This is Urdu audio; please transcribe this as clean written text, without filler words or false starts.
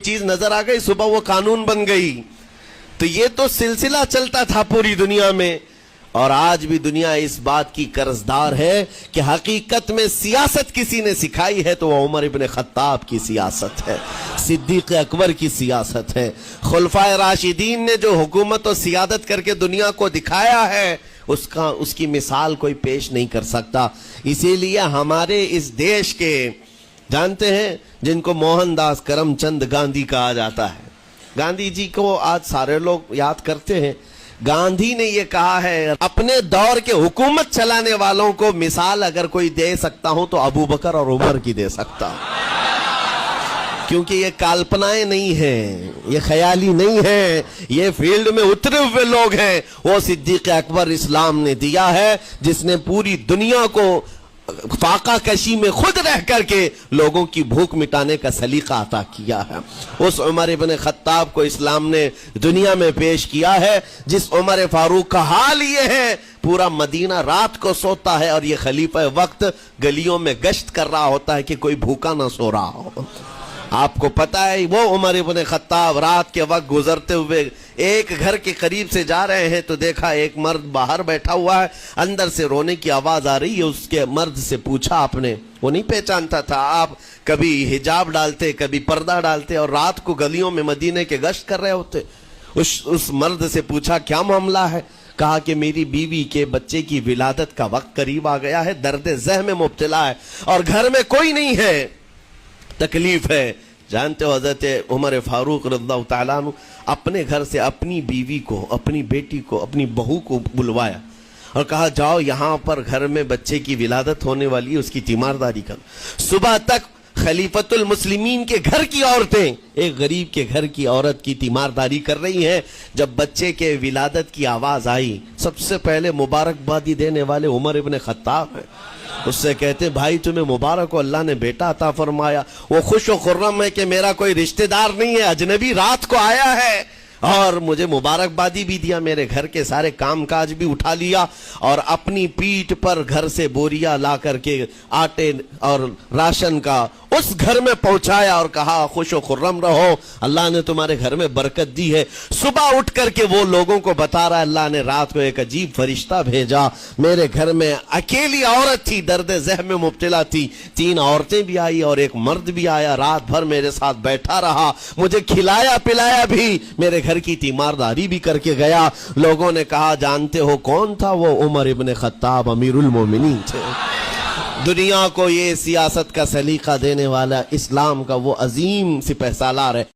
چیز نظر آ گئی، صبح وہ قانون بن گئی. تو یہ تو سلسلہ چلتا تھا پوری دنیا میں، اور آج بھی دنیا اس بات کی قرضدار ہے کہ حقیقت میں سیاست کسی نے سکھائی ہے تو وہ عمر ابن خطاب کی سیاست ہے، صدیق اکبر کی سیاست ہے. خلفائے راشدین نے جو حکومت و سیادت کر کے دنیا کو دکھایا ہے اس کی مثال کوئی پیش نہیں کر سکتا. اسی لیے ہمارے اس دیش کے جانتے ہیں جن کو موہن داس کرم چند گاندھی کہا جاتا ہے، گاندھی جی کو آج سارے لوگ یاد کرتے ہیں. گاندھی نے یہ کہا ہے اپنے دور کے حکومت چلانے والوں کو مثال اگر کوئی دے سکتا ہوں تو ابو بکر اور عمر کی دے سکتا ہوں، کیونکہ یہ کالپنائیں نہیں ہیں، یہ خیالی نہیں ہیں، یہ فیلڈ میں اترے ہوئے لوگ ہیں. وہ صدیق اکبر اسلام نے دیا ہے جس نے پوری دنیا کو فاقہ کشی میں خود رہ کر کے لوگوں کی بھوک مٹانے کا سلیقہ عطا کیا ہے. اس عمر ابن خطاب کو اسلام نے دنیا میں پیش کیا ہے جس عمر فاروق کا حال یہ ہے پورا مدینہ رات کو سوتا ہے اور یہ خلیفہ وقت گلیوں میں گشت کر رہا ہوتا ہے کہ کوئی بھوکا نہ سو رہا ہو. آپ کو پتا ہے وہ عمر ابن خطاب رات کے وقت گزرتے ہوئے ایک گھر کے قریب سے جا رہے ہیں تو دیکھا ایک مرد باہر بیٹھا ہوا ہے، اندر سے رونے کی آواز آ رہی ہے. اس کے مرد سے پوچھا آپ نے، وہ نہیں پہچانتا تھا، آپ کبھی حجاب ڈالتے کبھی پردہ ڈالتے اور رات کو گلیوں میں مدینے کے گشت کر رہے ہوتے. اس مرد سے پوچھا کیا معاملہ ہے؟ کہا کہ میری بیوی کے بچے کی ولادت کا وقت قریب آ گیا ہے، درد ذہ میں مبتلا ہے اور گھر میں کوئی نہیں ہے، تکلیف ہے. جانتے ہو حضرت عمر فاروق رضی اللہ تعالیٰ عنہ اپنے گھر سے اپنی بیوی کو، اپنی بیٹی کو، اپنی بہو کو بلوایا اور کہا جاؤ یہاں پر گھر میں بچے کی ولادت ہونے والی ہے، اس کی تیمارداری کرو. صبح تک خلیفۃ المسلمین کے گھر کی عورتیں ایک غریب کے گھر کی عورت کی تیمارداری کر رہی ہیں. جب بچے کے ولادت کی آواز آئی سب سے پہلے مبارکبادی دینے والے عمر ابن خطاب ہیں. اس سے کہتے بھائی تمہیں مبارک ہو، اللہ نے بیٹا عطا فرمایا. وہ خوش و خرم ہے کہ میرا کوئی رشتہ دار نہیں ہے، اجنبی رات کو آیا ہے اور مجھے مبارکبادی بھی دیا، میرے گھر کے سارے کام کاج بھی اٹھا لیا اور اپنی پیٹھ پر گھر سے بوریا لا کر کے آٹے اور راشن کا اس گھر میں پہنچایا اور کہا خوش و خرم رہو، اللہ نے تمہارے گھر میں برکت دی ہے. صبح اٹھ کر کے وہ لوگوں کو بتا رہا ہے اللہ نے رات کو ایک عجیب فرشتہ بھیجا، میرے گھر میں اکیلی عورت تھی، درد ذہ میں مبتلا تھی، 3 عورتیں بھی آئی اور ایک مرد بھی آیا، رات بھر میرے ساتھ بیٹھا رہا، مجھے کھلایا پلایا بھی، میرے گھر کی تیمارداری بھی کر کے گیا. لوگوں نے کہا جانتے ہو کون تھا؟ وہ عمر ابن خطاب امیر المومنین تھے. دنیا کو یہ سیاست کا سلیقہ دینے والا اسلام کا وہ عظیم سپہ سالار ہے.